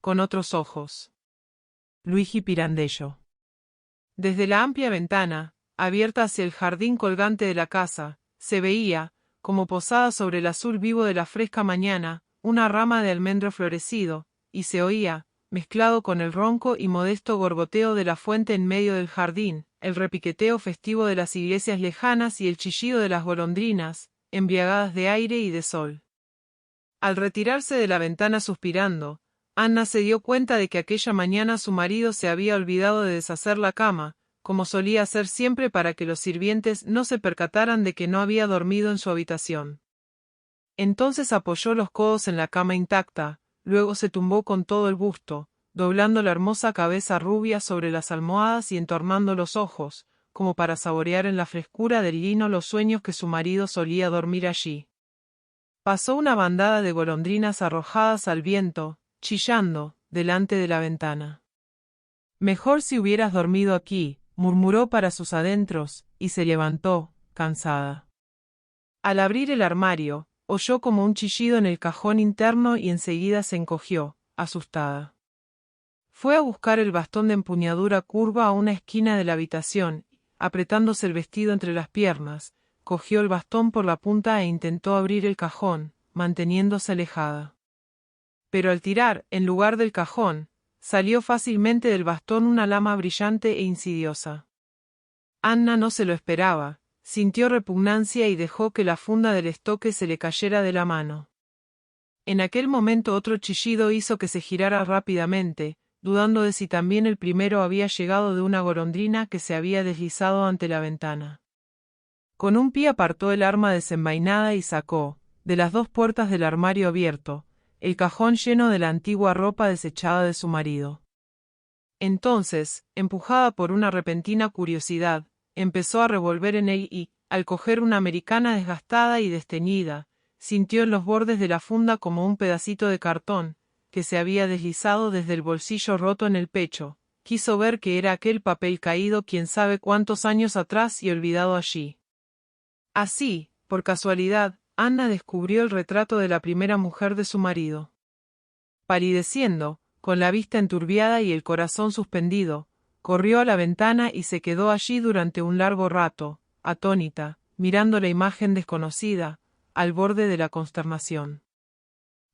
con otros ojos. Luigi Pirandello. Desde la amplia ventana, abierta hacia el jardín colgante de la casa, se veía, como posada sobre el azul vivo de la fresca mañana, una rama de almendro florecido, y se oía, mezclado con el ronco y modesto gorgoteo de la fuente en medio del jardín, el repiqueteo festivo de las iglesias lejanas y el chillido de las golondrinas, embriagadas de aire y de sol. Al retirarse de la ventana suspirando, Anna se dio cuenta de que aquella mañana su marido se había olvidado de deshacer la cama, como solía hacer siempre para que los sirvientes no se percataran de que no había dormido en su habitación. Entonces apoyó los codos en la cama intacta, luego se tumbó con todo el busto, doblando la hermosa cabeza rubia sobre las almohadas y entornando los ojos, como para saborear en la frescura del lino los sueños que su marido solía dormir allí. Pasó una bandada de golondrinas arrojadas al viento, chillando, delante de la ventana. «Mejor si hubieras dormido aquí», murmuró para sus adentros, y se levantó, cansada. Al abrir el armario, oyó como un chillido en el cajón interno y enseguida se encogió, asustada. Fue a buscar el bastón de empuñadura curva a una esquina de la habitación, apretándose el vestido entre las piernas, cogió el bastón por la punta e intentó abrir el cajón, manteniéndose alejada. Pero al tirar, en lugar del cajón, salió fácilmente del bastón una lama brillante e insidiosa. Anna no se lo esperaba, sintió repugnancia y dejó que la funda del estoque se le cayera de la mano. En aquel momento otro chillido hizo que se girara rápidamente, dudando de si también el primero había llegado de una golondrina que se había deslizado ante la ventana. Con un pie apartó el arma desenvainada y sacó, de las dos puertas del armario abierto, el cajón lleno de la antigua ropa desechada de su marido. Entonces, empujada por una repentina curiosidad, empezó a revolver en él y, al coger una americana desgastada y desteñida, sintió en los bordes de la funda como un pedacito de cartón, que se había deslizado desde el bolsillo roto en el pecho. Quiso ver que era aquel papel caído quién sabe cuántos años atrás y olvidado allí. Así, por casualidad, Anna descubrió el retrato de la primera mujer de su marido. Palideciendo, con la vista enturbiada y el corazón suspendido, corrió a la ventana y se quedó allí durante un largo rato, atónita, mirando la imagen desconocida, al borde de la consternación.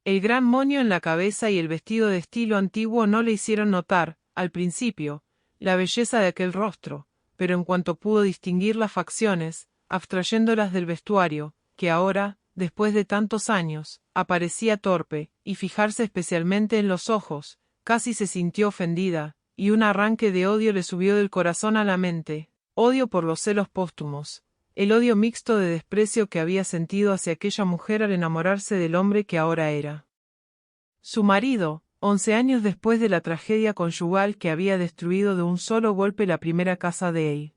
El gran moño en la cabeza y el vestido de estilo antiguo no le hicieron notar, al principio, la belleza de aquel rostro, pero en cuanto pudo distinguir las facciones, abstrayéndolas del vestuario, que ahora, después de tantos años, aparecía torpe, y fijarse especialmente en los ojos, casi se sintió ofendida, y un arranque de odio le subió del corazón a la mente, odio por los celos póstumos, el odio mixto de desprecio que había sentido hacia aquella mujer al enamorarse del hombre que ahora era su marido, 11 años después de la tragedia conyugal que había destruido de un solo golpe la primera casa de él.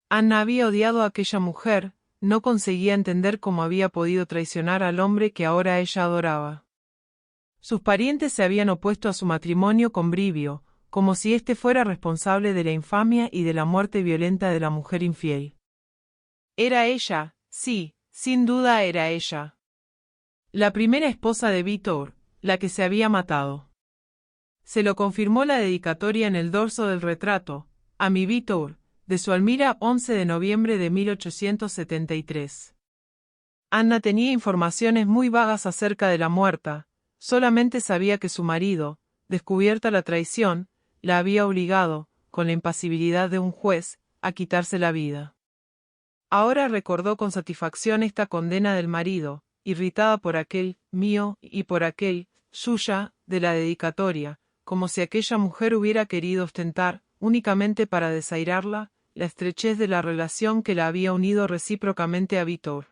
Anna había odiado a aquella mujer, no conseguía entender cómo había podido traicionar al hombre que ahora ella adoraba. Sus parientes se habían opuesto a su matrimonio con Brivio, como si éste fuera responsable de la infamia y de la muerte violenta de la mujer infiel. Era ella, sí, sin duda era ella. La primera esposa de Vítor, la que se había matado. Se lo confirmó la dedicatoria en el dorso del retrato, a mi Vítor, de su Almira 11 de noviembre de 1873. Anna tenía informaciones muy vagas acerca de la muerta, solamente sabía que su marido, descubierta la traición, la había obligado, con la impasibilidad de un juez, a quitarse la vida. Ahora recordó con satisfacción esta condena del marido, irritada por aquel mío y por aquel suya de la dedicatoria, como si aquella mujer hubiera querido ostentar, únicamente para desairarla, la estrechez de la relación que la había unido recíprocamente a Vítor.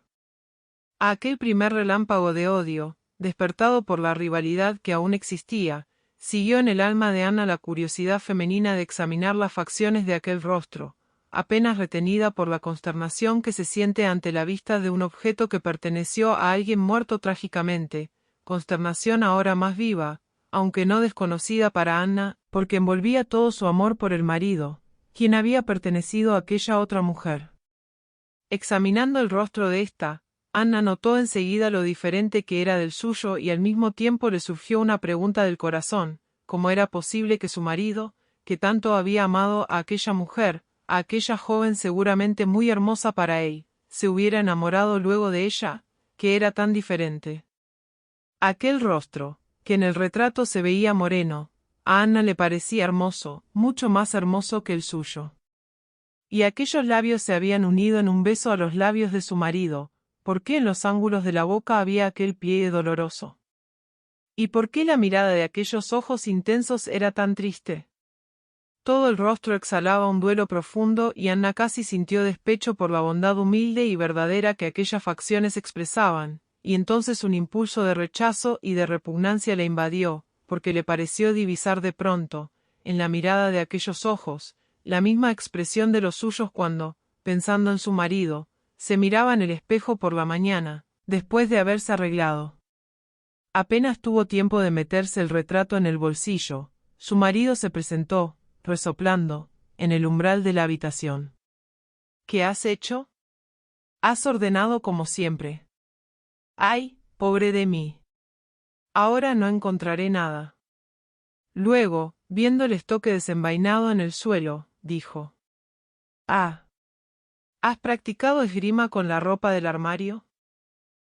A aquel primer relámpago de odio, despertado por la rivalidad que aún existía, siguió en el alma de Anna la curiosidad femenina de examinar las facciones de aquel rostro, apenas retenida por la consternación que se siente ante la vista de un objeto que perteneció a alguien muerto trágicamente, consternación ahora más viva, aunque no desconocida para Anna, porque envolvía todo su amor por el marido, quien había pertenecido a aquella otra mujer. Examinando el rostro de ésta, Anna notó enseguida lo diferente que era del suyo y al mismo tiempo le surgió una pregunta del corazón, cómo era posible que su marido, que tanto había amado a aquella mujer, a aquella joven seguramente muy hermosa para él, se hubiera enamorado luego de ella, que era tan diferente. Aquel rostro, que en el retrato se veía moreno, a Anna le parecía hermoso, mucho más hermoso que el suyo. Y aquellos labios se habían unido en un beso a los labios de su marido. ¿Por qué en los ángulos de la boca había aquel pliegue doloroso? ¿Y por qué la mirada de aquellos ojos intensos era tan triste? Todo el rostro exhalaba un duelo profundo y Anna casi sintió despecho por la bondad humilde y verdadera que aquellas facciones expresaban, y entonces un impulso de rechazo y de repugnancia le invadió, porque le pareció divisar de pronto, en la mirada de aquellos ojos, la misma expresión de los suyos cuando, pensando en su marido, se miraba en el espejo por la mañana, después de haberse arreglado. Apenas tuvo tiempo de meterse el retrato en el bolsillo, su marido se presentó, resoplando, en el umbral de la habitación. ¿Qué has hecho? Has ordenado como siempre. ¡Ay, pobre de mí! Ahora no encontraré nada. Luego, viendo el estoque desenvainado en el suelo, dijo: «Ah, ¿has practicado esgrima con la ropa del armario?»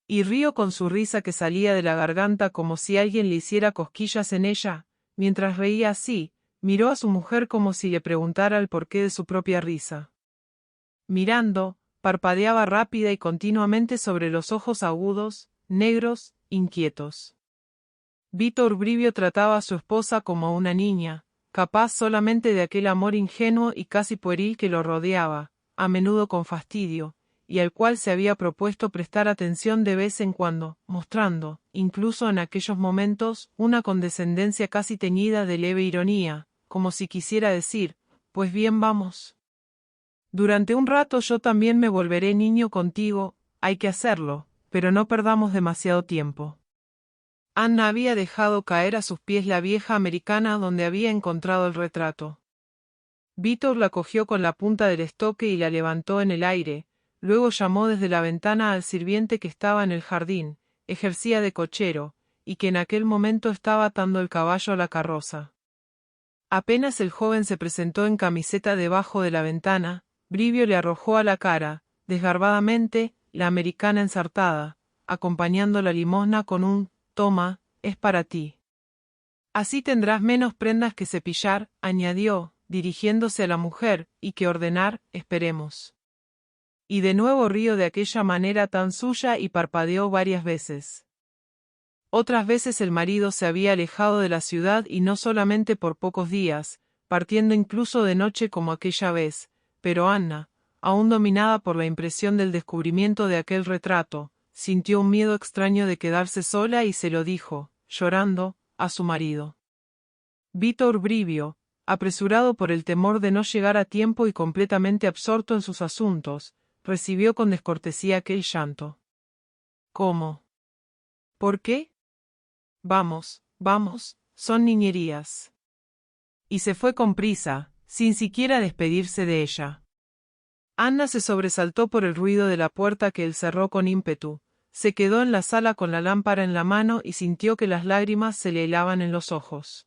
Y rió con su risa que salía de la garganta como si alguien le hiciera cosquillas en ella. Mientras reía así, miró a su mujer como si le preguntara el porqué de su propia risa. Mirando, parpadeaba rápida y continuamente sobre los ojos agudos, negros, inquietos. Vito Urbrivio trataba a su esposa como una niña, capaz solamente de aquel amor ingenuo y casi pueril que lo rodeaba, a menudo con fastidio, y al cual se había propuesto prestar atención de vez en cuando, mostrando, incluso en aquellos momentos, una condescendencia casi teñida de leve ironía, como si quisiera decir: «Pues bien, vamos. Durante un rato yo también me volveré niño contigo, hay que hacerlo, pero no perdamos demasiado tiempo». Anna había dejado caer a sus pies la vieja americana donde había encontrado el retrato. Vítor la cogió con la punta del estoque y la levantó en el aire, luego llamó desde la ventana al sirviente que estaba en el jardín, ejercía de cochero, y que en aquel momento estaba atando el caballo a la carroza. Apenas el joven se presentó en camiseta debajo de la ventana, Brivio le arrojó a la cara, desgarbadamente, la americana ensartada, acompañando la limosna con un «Toma, es para ti». «Así tendrás menos prendas que cepillar», añadió, dirigiéndose a la mujer, «y que ordenar, esperemos». Y de nuevo rió de aquella manera tan suya y parpadeó varias veces. Otras veces el marido se había alejado de la ciudad y no solamente por pocos días, partiendo incluso de noche como aquella vez, pero Anna, aún dominada por la impresión del descubrimiento de aquel retrato, sintió un miedo extraño de quedarse sola y se lo dijo, llorando, a su marido. Vito Urbrivio, apresurado por el temor de no llegar a tiempo y completamente absorto en sus asuntos, recibió con descortesía aquel llanto. «¿Cómo? ¿Por qué? Vamos, vamos, son niñerías». Y se fue con prisa, sin siquiera despedirse de ella. Anna se sobresaltó por el ruido de la puerta que él cerró con ímpetu, se quedó en la sala con la lámpara en la mano y sintió que las lágrimas se le helaban en los ojos.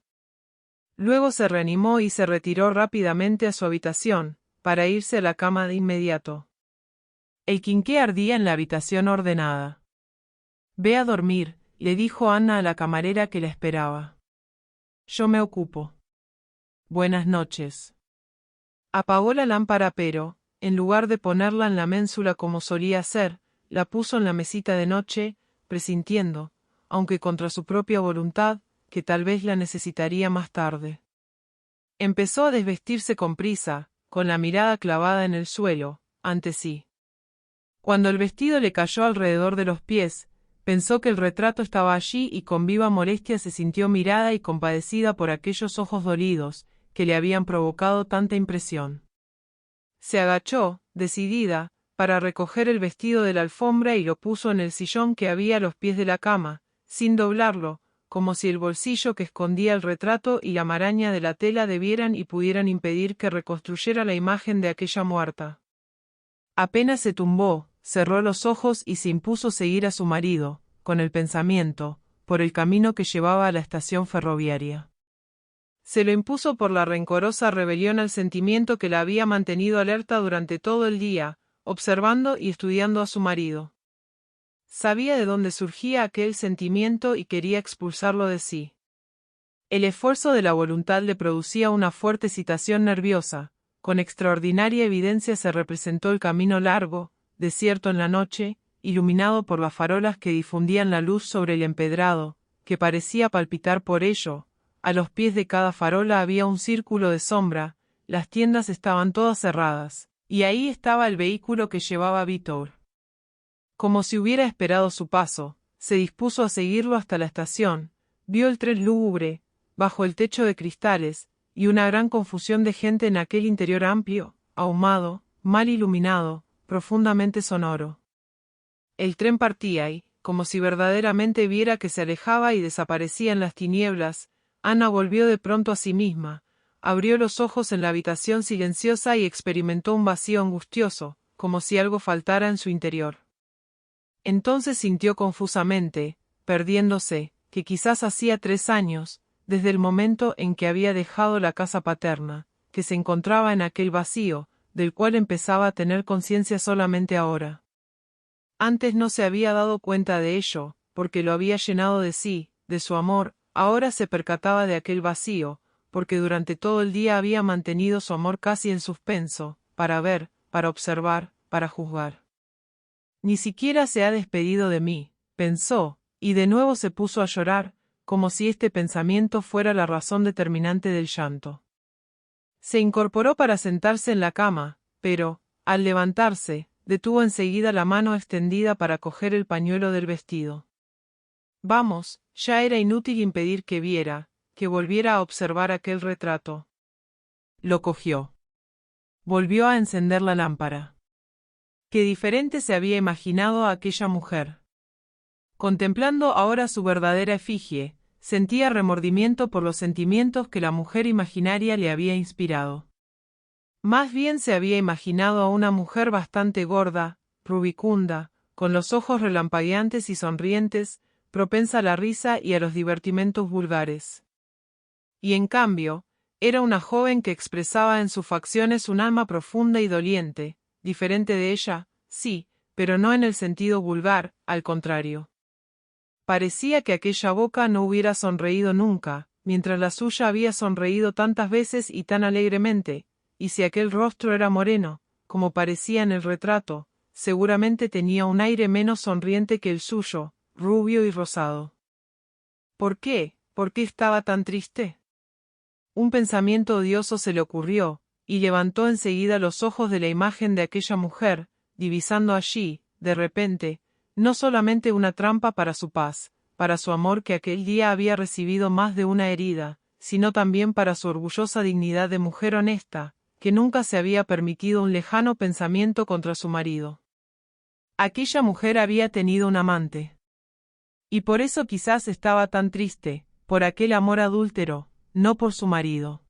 Luego se reanimó y se retiró rápidamente a su habitación, para irse a la cama de inmediato. El quinqué ardía en la habitación ordenada. «Ve a dormir», le dijo Anna a la camarera que la esperaba. «Yo me ocupo. Buenas noches». Apagó la lámpara pero, en lugar de ponerla en la ménsula como solía hacer, la puso en la mesita de noche, presintiendo, aunque contra su propia voluntad, que tal vez la necesitaría más tarde. Empezó a desvestirse con prisa, con la mirada clavada en el suelo, ante sí. Cuando el vestido le cayó alrededor de los pies, pensó que el retrato estaba allí y con viva molestia se sintió mirada y compadecida por aquellos ojos dolidos, que le habían provocado tanta impresión. Se agachó, decidida, para recoger el vestido de la alfombra y lo puso en el sillón que había a los pies de la cama, sin doblarlo, como si el bolsillo que escondía el retrato y la maraña de la tela debieran y pudieran impedir que reconstruyera la imagen de aquella muerta. Apenas se tumbó, cerró los ojos y se impuso seguir a su marido, con el pensamiento, por el camino que llevaba a la estación ferroviaria. Se lo impuso por la rencorosa rebelión al sentimiento que la había mantenido alerta durante todo el día, observando y estudiando a su marido. Sabía de dónde surgía aquel sentimiento y quería expulsarlo de sí. El esfuerzo de la voluntad le producía una fuerte excitación nerviosa. Con extraordinaria evidencia se representó el camino largo, desierto en la noche, iluminado por las farolas que difundían la luz sobre el empedrado, que parecía palpitar por ello. A los pies de cada farola había un círculo de sombra, las tiendas estaban todas cerradas, y ahí estaba el vehículo que llevaba a Vítor. Como si hubiera esperado su paso, se dispuso a seguirlo hasta la estación, vio el tren lúgubre, bajo el techo de cristales, y una gran confusión de gente en aquel interior amplio, ahumado, mal iluminado, profundamente sonoro. El tren partía y, como si verdaderamente viera que se alejaba y desaparecía en las tinieblas, Ana volvió de pronto a sí misma, abrió los ojos en la habitación silenciosa y experimentó un vacío angustioso, como si algo faltara en su interior. Entonces sintió confusamente, perdiéndose, que quizás hacía 3 años, desde el momento en que había dejado la casa paterna, que se encontraba en aquel vacío, del cual empezaba a tener conciencia solamente ahora. Antes no se había dado cuenta de ello, porque lo había llenado de sí, de su amor, ahora se percataba de aquel vacío, porque durante todo el día había mantenido su amor casi en suspenso, para ver, para observar, para juzgar. Ni siquiera se ha despedido de mí, pensó, y de nuevo se puso a llorar, como si este pensamiento fuera la razón determinante del llanto. Se incorporó para sentarse en la cama, pero, al levantarse, detuvo enseguida la mano extendida para coger el pañuelo del vestido. Vamos, ya era inútil impedir que viera, que volviera a observar aquel retrato. Lo cogió. Volvió a encender la lámpara. Qué diferente se había imaginado a aquella mujer. Contemplando ahora su verdadera efigie, sentía remordimiento por los sentimientos que la mujer imaginaria le había inspirado. Más bien se había imaginado a una mujer bastante gorda, rubicunda, con los ojos relampagueantes y sonrientes, propensa a la risa y a los divertimentos vulgares. Y en cambio, era una joven que expresaba en sus facciones un alma profunda y doliente, diferente de ella, sí, pero no en el sentido vulgar, al contrario. Parecía que aquella boca no hubiera sonreído nunca, mientras la suya había sonreído tantas veces y tan alegremente, y si aquel rostro era moreno, como parecía en el retrato, seguramente tenía un aire menos sonriente que el suyo, rubio y rosado. ¿Por qué? ¿Por qué estaba tan triste? Un pensamiento odioso se le ocurrió, y levantó enseguida los ojos de la imagen de aquella mujer, divisando allí, de repente, no solamente una trampa para su paz, para su amor que aquel día había recibido más de una herida, sino también para su orgullosa dignidad de mujer honesta, que nunca se había permitido un lejano pensamiento contra su marido. Aquella mujer había tenido un amante. Y por eso quizás estaba tan triste, por aquel amor adúltero, no por su marido.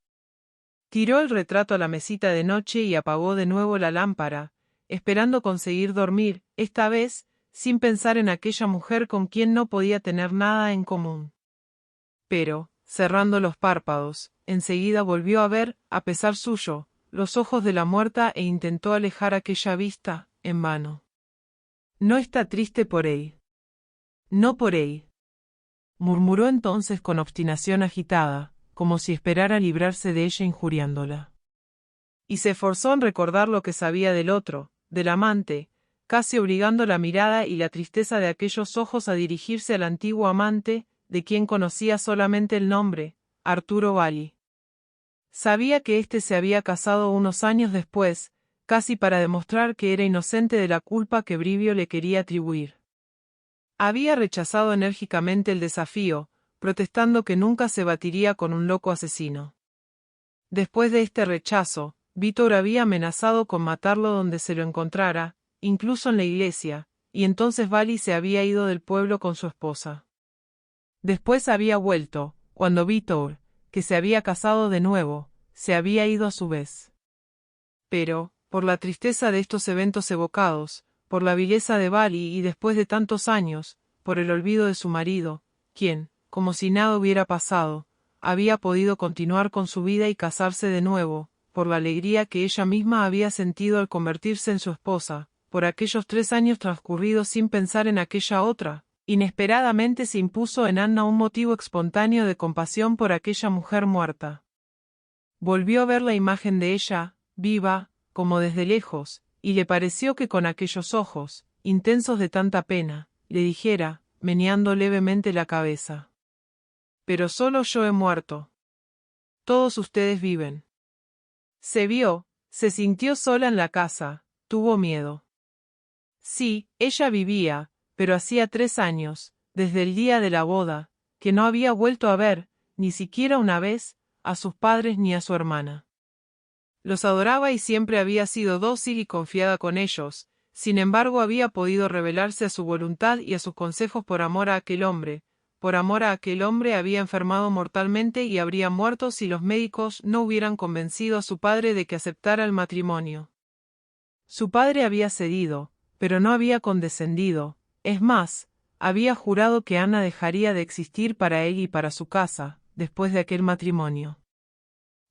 Tiró el retrato a la mesita de noche y apagó de nuevo la lámpara, esperando conseguir dormir, esta vez, sin pensar en aquella mujer con quien no podía tener nada en común. Pero, cerrando los párpados, enseguida volvió a ver, a pesar suyo, los ojos de la muerta e intentó alejar aquella vista, en vano. No está triste por él. No por él. Murmuró entonces con obstinación agitada, como si esperara librarse de ella injuriándola. Y se esforzó en recordar lo que sabía del otro, del amante, casi obligando la mirada y la tristeza de aquellos ojos a dirigirse al antiguo amante, de quien conocía solamente el nombre, Arturo Valli. Sabía que éste se había casado unos años después, casi para demostrar que era inocente de la culpa que Brivio le quería atribuir. Había rechazado enérgicamente el desafío, protestando que nunca se batiría con un loco asesino. Después de este rechazo, Vítor había amenazado con matarlo donde se lo encontrara, incluso en la iglesia, y entonces Valli se había ido del pueblo con su esposa. Después había vuelto, cuando Vítor, que se había casado de nuevo, se había ido a su vez. Pero, por la tristeza de estos eventos evocados, por la vileza de Valli y después de tantos años, por el olvido de su marido, quien, como si nada hubiera pasado, había podido continuar con su vida y casarse de nuevo, por la alegría que ella misma había sentido al convertirse en su esposa, por aquellos 3 años transcurridos sin pensar en aquella otra. Inesperadamente se impuso en Anna un motivo espontáneo de compasión por aquella mujer muerta. Volvió a ver la imagen de ella, viva, como desde lejos, y le pareció que con aquellos ojos, intensos de tanta pena, le dijera, meneando levemente la cabeza: pero solo yo he muerto. Todos ustedes viven. Se sintió sola en la casa, tuvo miedo. Sí, ella vivía, pero hacía 3 años, desde el día de la boda, que no había vuelto a ver, ni siquiera una vez, a sus padres ni a su hermana. Los adoraba y siempre había sido dócil y confiada con ellos, sin embargo había podido rebelarse a su voluntad y a sus consejos por amor a aquel hombre. Por amor a aquel hombre había enfermado mortalmente y habría muerto si los médicos no hubieran convencido a su padre de que aceptara el matrimonio. Su padre había cedido, pero no había condescendido, es más, había jurado que Anna dejaría de existir para él y para su casa, después de aquel matrimonio.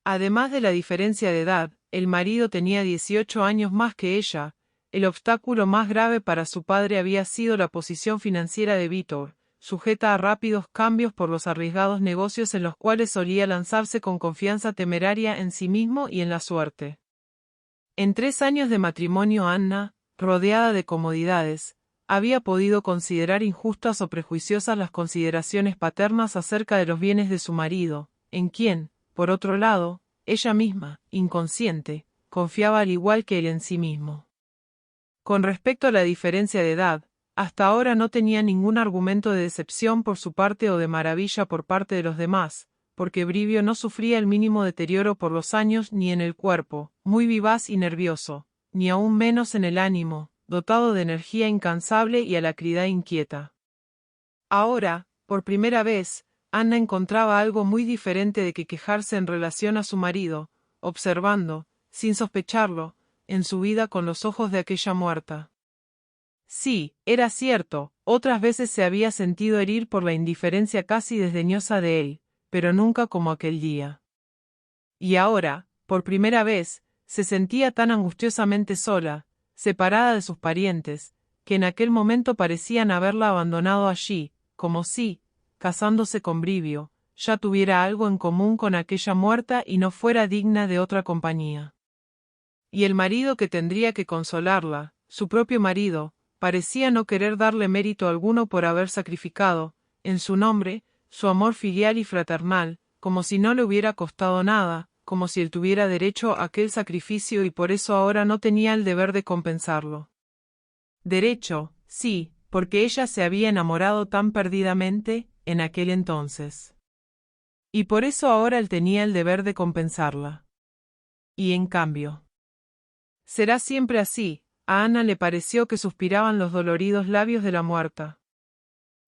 Además de la diferencia de edad, el marido tenía 18 años más que ella. El obstáculo más grave para su padre había sido la posición financiera de Vítor, sujeta a rápidos cambios por los arriesgados negocios en los cuales solía lanzarse con confianza temeraria en sí mismo y en la suerte. En 3 años de matrimonio Anna, rodeada de comodidades, había podido considerar injustas o prejuiciosas las consideraciones paternas acerca de los bienes de su marido, en quien, por otro lado, ella misma, inconsciente, confiaba al igual que él en sí mismo. Con respecto a la diferencia de edad, hasta ahora no tenía ningún argumento de decepción por su parte o de maravilla por parte de los demás, porque Brivio no sufría el mínimo deterioro por los años ni en el cuerpo, muy vivaz y nervioso, ni aún menos en el ánimo, dotado de energía incansable y alacridad inquieta. Ahora, por primera vez, Anna encontraba algo muy diferente de que quejarse en relación a su marido, observando, sin sospecharlo, en su vida con los ojos de aquella muerta. Sí, era cierto, otras veces se había sentido herir por la indiferencia casi desdeñosa de él, pero nunca como aquel día. Y ahora, por primera vez, se sentía tan angustiosamente sola, separada de sus parientes, que en aquel momento parecían haberla abandonado allí, como si, casándose con Brivio, ya tuviera algo en común con aquella muerta y no fuera digna de otra compañía. Y el marido que tendría que consolarla, su propio marido, parecía no querer darle mérito alguno por haber sacrificado, en su nombre, su amor filial y fraternal, como si no le hubiera costado nada, como si él tuviera derecho a aquel sacrificio y por eso ahora no tenía el deber de compensarlo. Derecho, sí, porque ella se había enamorado tan perdidamente, en aquel entonces. Y por eso ahora él tenía el deber de compensarla. Y en cambio. Será siempre así. A Anna le pareció que suspiraban los doloridos labios de la muerta.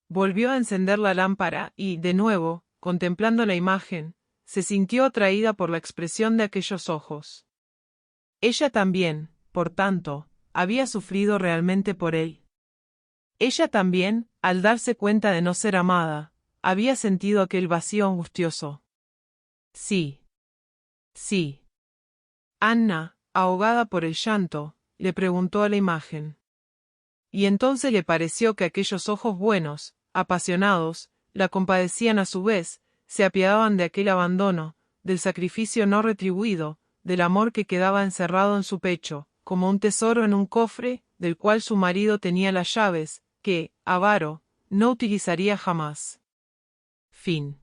Volvió a encender la lámpara y, de nuevo, contemplando la imagen, se sintió atraída por la expresión de aquellos ojos. Ella también, por tanto, había sufrido realmente por él. Ella también, al darse cuenta de no ser amada, había sentido aquel vacío angustioso. Sí. Sí. Anna, ahogada por el llanto, le preguntó a la imagen. Y entonces le pareció que aquellos ojos buenos, apasionados, la compadecían a su vez, se apiadaban de aquel abandono, del sacrificio no retribuido, del amor que quedaba encerrado en su pecho, como un tesoro en un cofre, del cual su marido tenía las llaves, que, avaro, no utilizaría jamás. Fin.